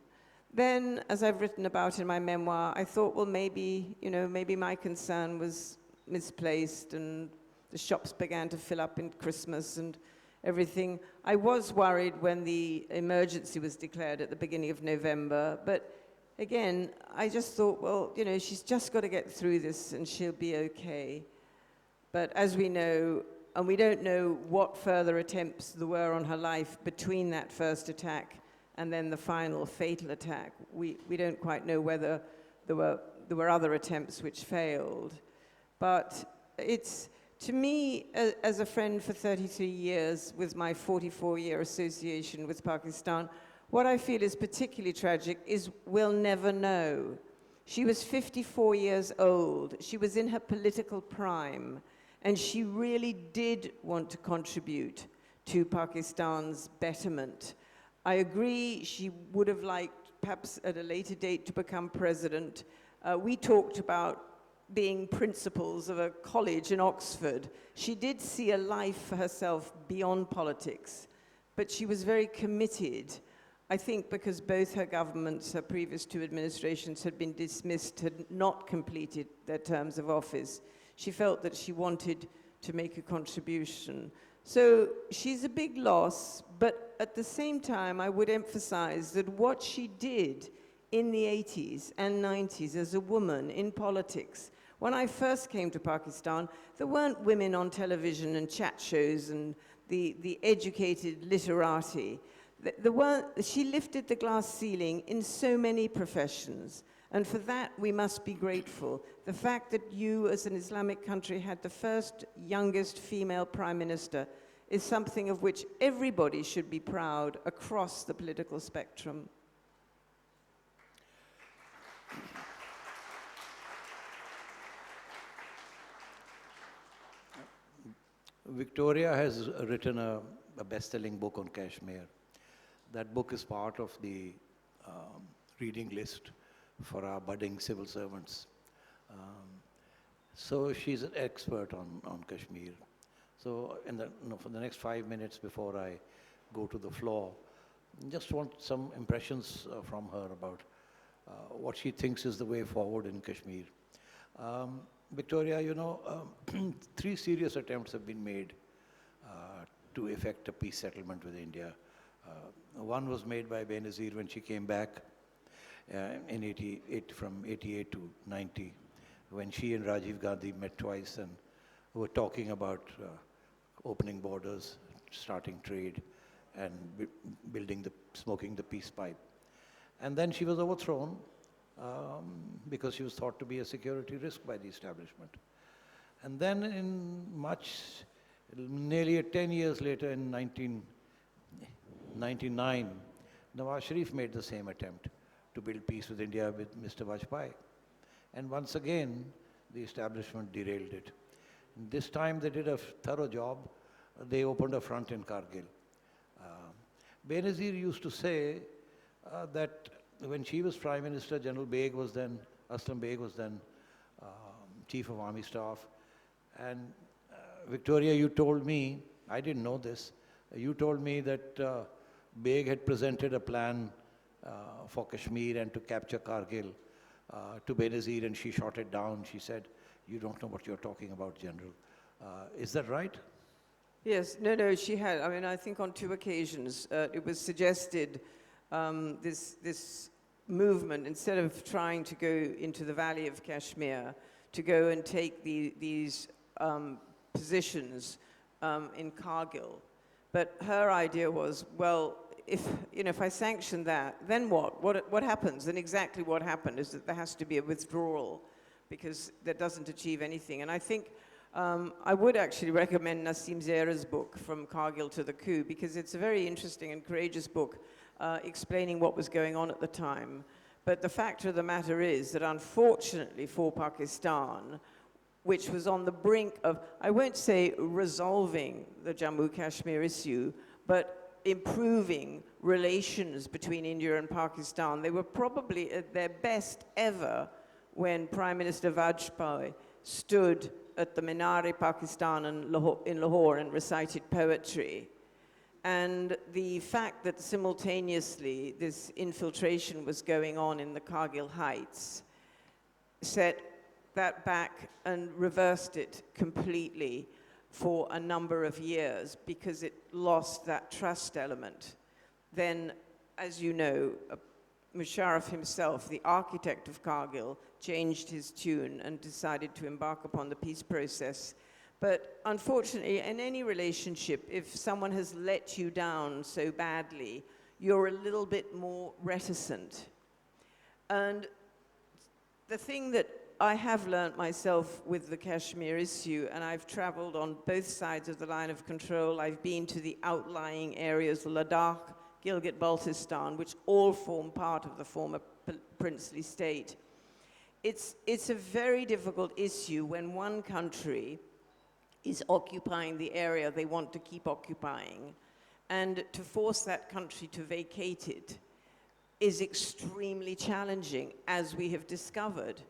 Then, as I've written about in my memoir, I thought, well, maybe, maybe my concern was misplaced, and the shops began to fill up in Christmas and everything. I was worried when the emergency was declared at the beginning of November, but again, I just thought, well, she's just got to get through this and she'll be okay. But as we know, and we don't know what further attempts there were on her life between that first attack and then the final fatal attack. We don't quite know whether there were other attempts which failed. But it's, to me, as a friend for 33 years with my 44-year association with Pakistan, what I feel is particularly tragic is we'll never know. She was 54 years old. She was in her political prime, and she really did want to contribute to Pakistan's betterment. I agree she would have liked, perhaps at a later date, to become president. We talked about being principals of a college in Oxford. She did see a life for herself beyond politics, but she was very committed. I think because both her governments, her previous two administrations, had been dismissed, had not completed their terms of office, she felt that she wanted to make a contribution. So she's a big loss, but at the same time, I would emphasize that what she did in the 80s and 90s as a woman in politics, when I first came to Pakistan, there weren't women on television and chat shows and the educated literati. She lifted the glass ceiling in so many professions, and for that we must be grateful. The fact that you, as an Islamic country, had the first youngest female prime minister is something of which everybody should be proud across the political spectrum. Victoria has written a best-selling book on Kashmir. That book is part of the reading list for our budding civil servants. So she's an expert on Kashmir. So for the next 5 minutes before I go to the floor, just want some impressions from her about what she thinks is the way forward in Kashmir. Victoria, 3 serious attempts have been made to effect a peace settlement with India. One was made by Benazir when she came back in 88, from 88 to 90, when she and Rajiv Gandhi met twice and were talking about opening borders, starting trade, and smoking the peace pipe. And then she was overthrown because she was thought to be a security risk by the establishment. And then nearly 10 years later, in 1999, Nawaz Sharif made the same attempt to build peace with India with Mr. Vajpayee. And once again, the establishment derailed it. And this time they did a thorough job. They opened a front in Kargil. Benazir used to say that when she was Prime Minister, Aslam Beg was then Chief of Army Staff. And Victoria, you told me, I didn't know this, you told me that Beg had presented a plan for Kashmir and to capture Kargil to Benazir, and she shot it down. She said, "You don't know what you're talking about, General." Is that right? Yes, no, she had. I mean, I think on 2 occasions it was suggested this movement, instead of trying to go into the valley of Kashmir, to go and take these positions in Kargil. But her idea was, well, if I sanction that, then what? What happens? And exactly what happened is that there has to be a withdrawal because that doesn't achieve anything. And I think I would actually recommend Naseem Zehra's book, From Kargil to the Coup, because it's a very interesting and courageous book explaining what was going on at the time. But the fact of the matter is that unfortunately for Pakistan, which was on the brink of, I won't say resolving the Jammu-Kashmir issue, but improving relations between India and Pakistan. They were probably at their best ever when Prime Minister Vajpayee stood at the Minar-e-Pakistan in Lahore and recited poetry. And the fact that simultaneously this infiltration was going on in the Kargil Heights set that back and reversed it completely for a number of years because it lost that trust element. Then, as you know, Musharraf himself, the architect of Kargil, changed his tune and decided to embark upon the peace process. But unfortunately, in any relationship, if someone has let you down so badly, you're a little bit more reticent. And the thing that I have learned myself with the Kashmir issue, and I've traveled on both sides of the line of control. I've been to the outlying areas, Ladakh, Gilgit-Baltistan, which all form part of the former princely state. It's a very difficult issue when one country is occupying the area they want to keep occupying, and to force that country to vacate it is extremely challenging, as we have discovered.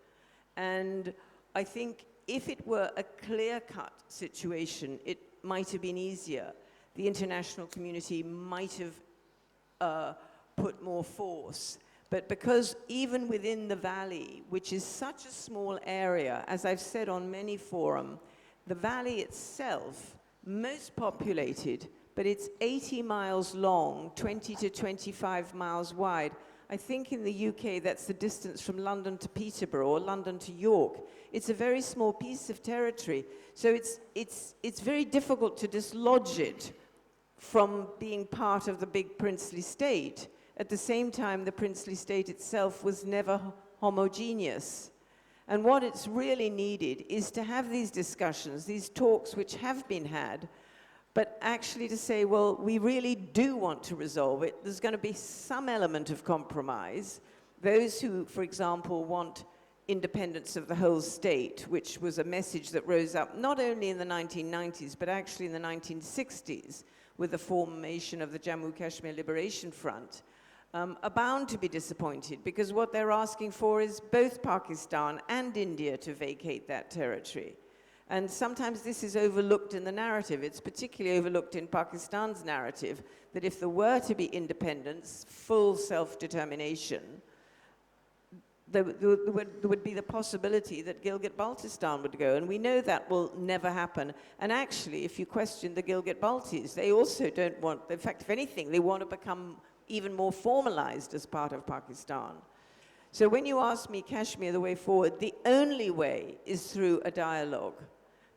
And I think if it were a clear-cut situation, it might have been easier. The international community might have put more force. But because even within the valley, which is such a small area, as I've said on many forums, the valley itself, most populated, but it's 80 miles long, 20 to 25 miles wide. I think in the UK, that's the distance from London to Peterborough or London to York. It's a very small piece of territory. So it's very difficult to dislodge it from being part of the big princely state. At the same time, the princely state itself was never homogeneous. And what it's really needed is to have these discussions, these talks which have been had, but actually to say, well, we really do want to resolve it. There's going to be some element of compromise. Those who, for example, want independence of the whole state, which was a message that rose up not only in the 1990s, but actually in the 1960s, with the formation of the Jammu Kashmir Liberation Front, are bound to be disappointed, because what they're asking for is both Pakistan and India to vacate that territory. And sometimes this is overlooked in the narrative. It's particularly overlooked in Pakistan's narrative, that if there were to be independence, full self-determination, there would be the possibility that Gilgit-Baltistan would go. And we know that will never happen. And actually, if you question the Gilgit-Baltis, they also don't want, in fact, if anything, they want to become even more formalized as part of Pakistan. So when you ask me Kashmir, the way forward, the only way is through a dialogue,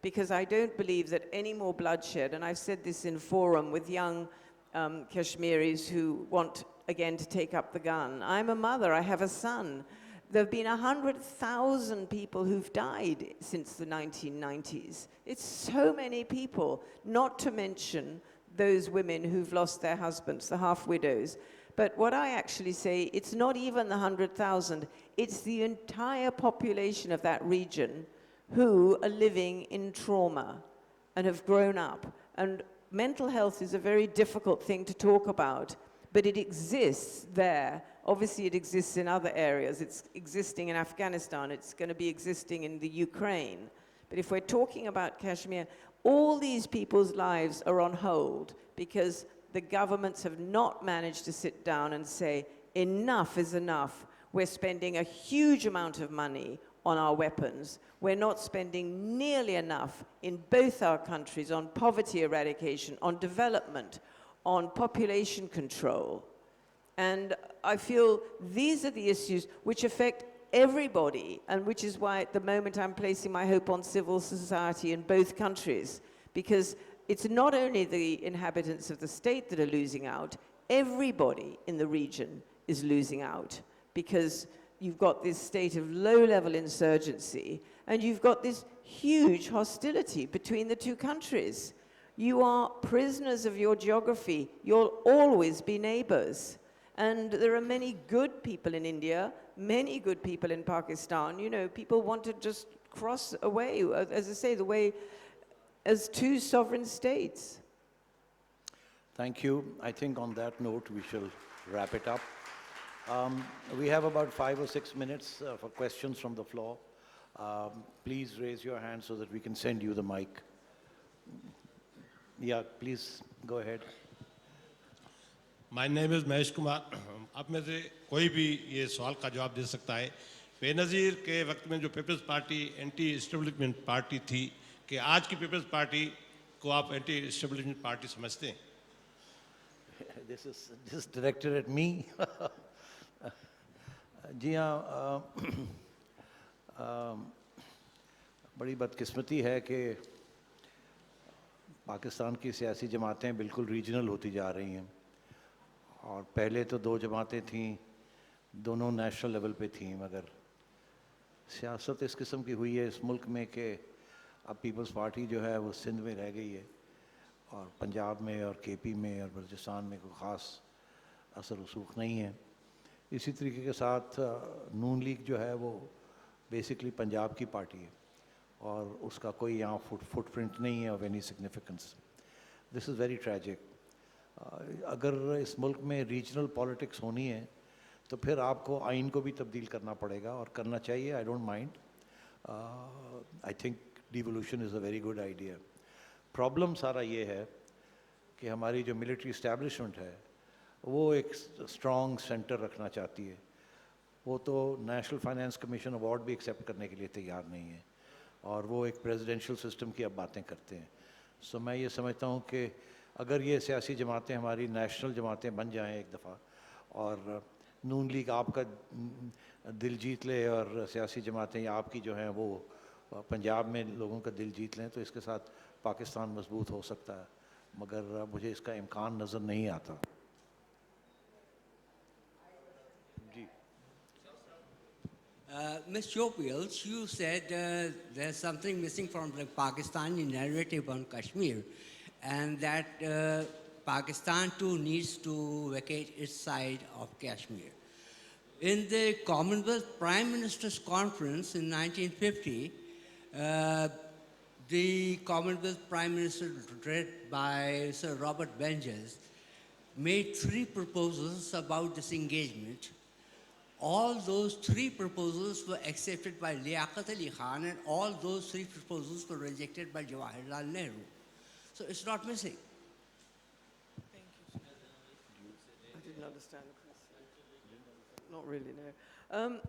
because I don't believe that any more bloodshed, and I've said this in forum with young Kashmiris who want, again, to take up the gun. I'm a mother, I have a son. There have been 100,000 people who've died since the 1990s. It's so many people, not to mention those women who've lost their husbands, the half-widows. But what I actually say, it's not even the 100,000, it's the entire population of that region who are living in trauma and have grown up. And mental health is a very difficult thing to talk about, but it exists there. Obviously, it exists in other areas. It's existing in Afghanistan. It's going to be existing in the Ukraine. But if we're talking about Kashmir, all these people's lives are on hold because the governments have not managed to sit down and say, enough is enough. We're spending a huge amount of money on our weapons. We're not spending nearly enough in both our countries on poverty eradication, on development, on population control. And I feel these are the issues which affect everybody, and which is why at the moment I'm placing my hope on civil society in both countries, because it's not only the inhabitants of the state that are losing out, everybody in the region is losing out, because you've got this state of low-level insurgency, and you've got this huge hostility between the two countries. You are prisoners of your geography. You'll always be neighbors. And there are many good people in India, many good people in Pakistan. You know, people want to just cross away, as I say, the way as two sovereign states. Thank you. I think on that note, we shall wrap it up. We have about 5 or 6 minutes for questions from the floor. Please raise your hand so that we can send you the mic. Yeah, please go ahead. My name is Mahesh Kumar. आप में से कोई भी ये सवाल का जवाब दे सकता है. बेनज़ीर के वक्त में जो people's party anti establishment party थी, कि आज की पीपल्स पार्टी को आप एंटी एस्टेब्लिशमेंट पार्टी समझते हैं? This is directed at me. जी हाँ, बड़ी बदकिस्मती है कि पाकिस्तान की सियासी जमातें बिल्कुल रीजनल होती जा रही हैं. और पहले तो 2 जमातें थीं, दोनों नेशनल लेवल पे थीं, मगर सियासत इस किस्म की हुई है इस मुल्क में कि अब पीपल्स पार्टी जो है वो सिंध में रह गई है और पंजाब में और केपी में और बलूचिस्तान में कोई ख़ास असर रसूख नहीं है. इसी तरीके के साथ नून लीग जो है वो बेसिकली पंजाब की पार्टी है और उसका कोई यहाँ फुटप्रिंट नहीं है of any significance. This is very tragic. अगर इस मुल्क में रीजनल पॉलिटिक्स होनी है तो फिर आपको आइन को भी तब्दील करना पड़ेगा और करना चाहिए. I don't mind. I think devolution is a very good idea. Problem सारा ये है कि हमारी जो मिलिट्री इस्टेब्लिशमेंट है वो एक स्ट्रॉन्ग सेंटर रखना चाहती है. वो तो नेशनल फाइनेंस कमीशन अवार्ड भी एक्सेप्ट करने के लिए तैयार नहीं है और वो एक प्रेसिडेंशियल सिस्टम की अब बातें करते हैं. सो मैं ये समझता हूँ कि अगर ये सियासी जमातें हमारी नेशनल जमातें बन जाएं एक दफ़ा और नून लीग आपका दिल जीत ले और सियासी जमातें या आपकी जो हैं वो पंजाब में लोगों का दिल जीत लें तो इसके साथ पाकिस्तान मजबूत हो सकता है, मगर मुझे इसका इम्कान नज़र नहीं आता. जी. Ms. Schofield, you said there's something missing from the Pakistani narrative on Kashmir, and that Pakistan too needs to vacate its side of Kashmir. In the Commonwealth Prime Minister's Conference in 1950, the Commonwealth Prime Minister, led by Sir Robert Benjes, made 3 proposals about disengagement. All those 3 proposals were accepted by Liaquat Ali Khan, and all those 3 proposals were rejected by Jawaharlal Nehru. So it's not missing. Thank you. I didn't understand the question. Not really, no.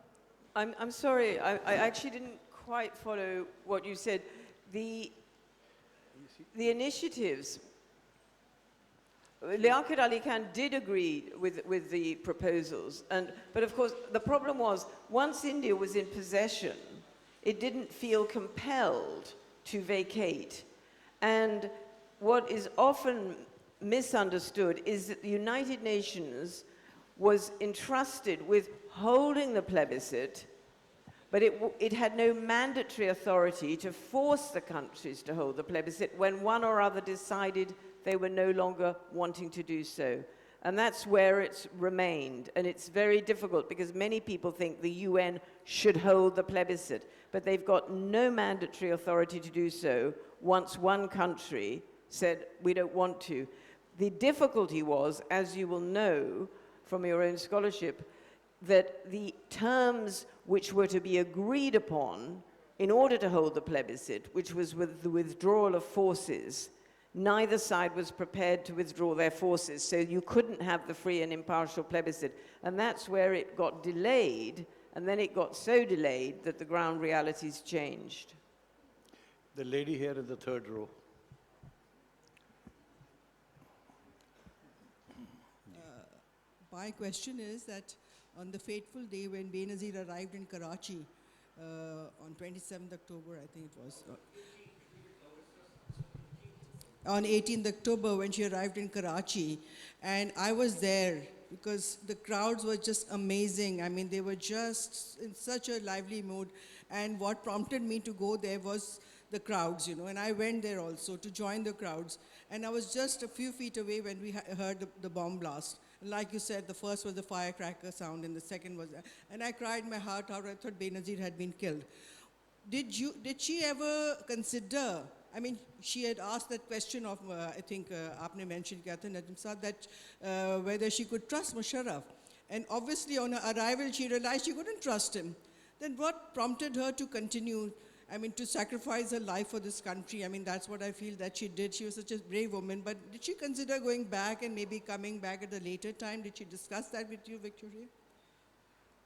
I'm sorry, I actually didn't quite follow what you said. The initiatives, Liaquat Ali Khan did agree with the proposals, but of course the problem was once India was in possession, it didn't feel compelled to vacate. And what is often misunderstood is that the United Nations was entrusted with holding the plebiscite, but it had no mandatory authority to force the countries to hold the plebiscite when one or other decided they were no longer wanting to do so. And that's where it's remained. And it's very difficult because many people think the UN should hold the plebiscite, but they've got no mandatory authority to do so once one country said, we don't want to. The difficulty was, as you will know from your own scholarship, that the terms which were to be agreed upon in order to hold the plebiscite, which was with the withdrawal of forces, neither side was prepared to withdraw their forces, so you couldn't have the free and impartial plebiscite. And that's where it got delayed, and then it got so delayed that the ground realities changed. The lady here in the 3rd row. My question is that on the fateful day when Benazir arrived in Karachi, on 27th October, I think it was, on 18th October when she arrived in Karachi, and I was there because the crowds were just amazing. I mean, they were just in such a lively mood, and what prompted me to go there was the crowds, you know, and I went there also to join the crowds, and I was just a few feet away when we heard the bomb blast. And like you said, the first was the firecracker sound, and the second was, and I cried my heart out. I thought Benazir had been killed. Did she ever consider, I mean, she had asked that question of, I think, aapne mentioned, Najam Sethi, that whether she could trust Musharraf. And obviously on her arrival, she realized she couldn't trust him. Then what prompted her to continue, I mean, to sacrifice her life for this country? I mean, that's what I feel that she did. She was such a brave woman. But did she consider going back and maybe coming back at a later time? Did she discuss that with you, Victoria?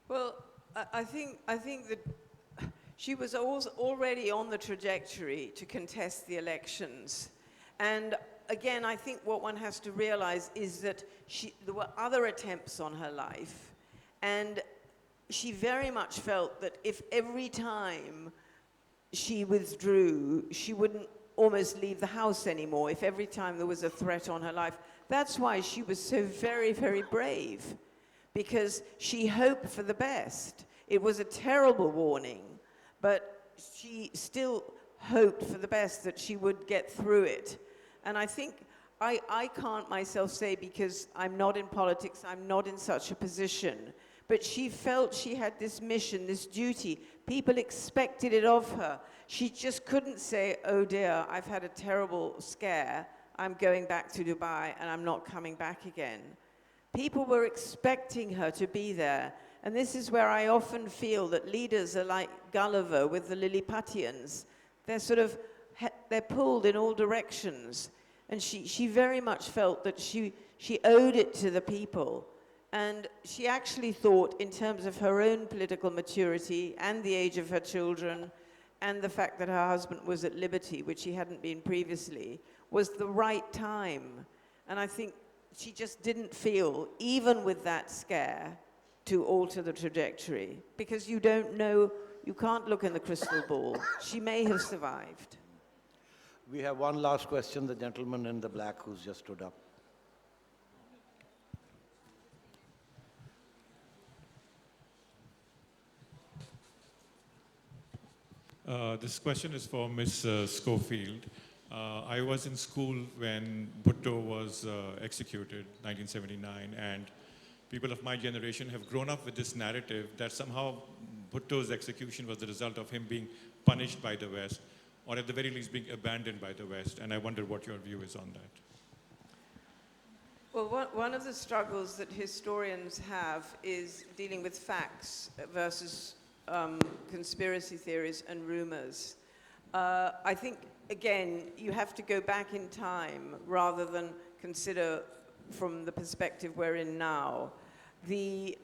Well, I think that she was already on the trajectory to contest the elections. And again, I think what one has to realize is that there were other attempts on her life, and she very much felt that if every time she withdrew, she wouldn't almost leave the house anymore, if every time there was a threat on her life. That's why she was so very, very brave, because she hoped for the best. It was a terrible warning, but she still hoped for the best, that she would get through it. And I think I can't myself say, because I'm not in politics, I'm not in such a position, but she felt she had this mission, this duty. People expected it of her. She just couldn't say, oh dear, I've had a terrible scare, I'm going back to Dubai and I'm not coming back again. People were expecting her to be there. And this is where I often feel that leaders are like Gulliver with the Lilliputians. They're pulled in all directions. And she very much felt that she owed it to the people. And she actually thought, in terms of her own political maturity and the age of her children and the fact that her husband was at liberty, which he hadn't been previously, was the right time. And I think she just didn't feel, even with that scare, to alter the trajectory, because you don't know, you can't look in the crystal ball. She may have survived. We have one last question, the gentleman in the black who's just stood up. This question is for Ms. Schofield. I was in school when Bhutto was executed, 1979, and people of my generation have grown up with this narrative that somehow Bhutto's execution was the result of him being punished by the West, or at the very least being abandoned by the West. And I wonder what your view is on that. Well, one of the struggles that historians have is dealing with facts versus conspiracy theories and rumors. I think, again, you have to go back in time rather than consider from the perspective we're in now. The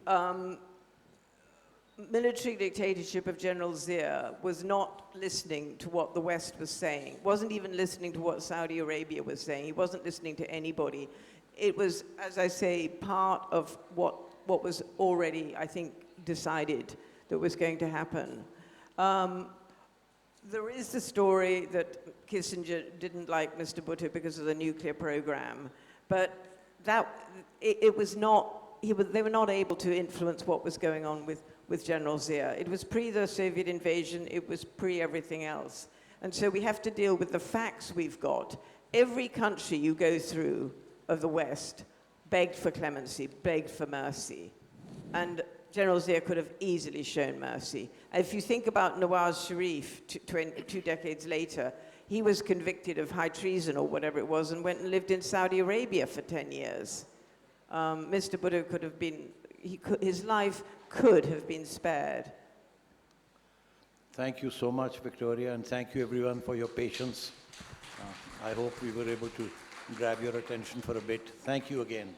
military dictatorship of General Zia was not listening to what the West was saying, wasn't even listening to what Saudi Arabia was saying. He wasn't listening to anybody. It was, as I say, part of what was already, I think, decided that was going to happen. There is the story that Kissinger didn't like Mr. Bhutto because of the nuclear program, but it was not, they were not able to influence what was going on with General Zia. It was pre the Soviet invasion, it was pre everything else. And so we have to deal with the facts we've got. Every country you go through of the West begged for clemency, begged for mercy. And General Zia could have easily shown mercy. If you think about Nawaz Sharif, 2 decades later, he was convicted of high treason or whatever it was and went and lived in Saudi Arabia for 10 years. Mr. Bhutto could have been, his life could have been spared. Thank you so much, Victoria, and thank you everyone for your patience. I hope we were able to grab your attention for a bit. Thank you again.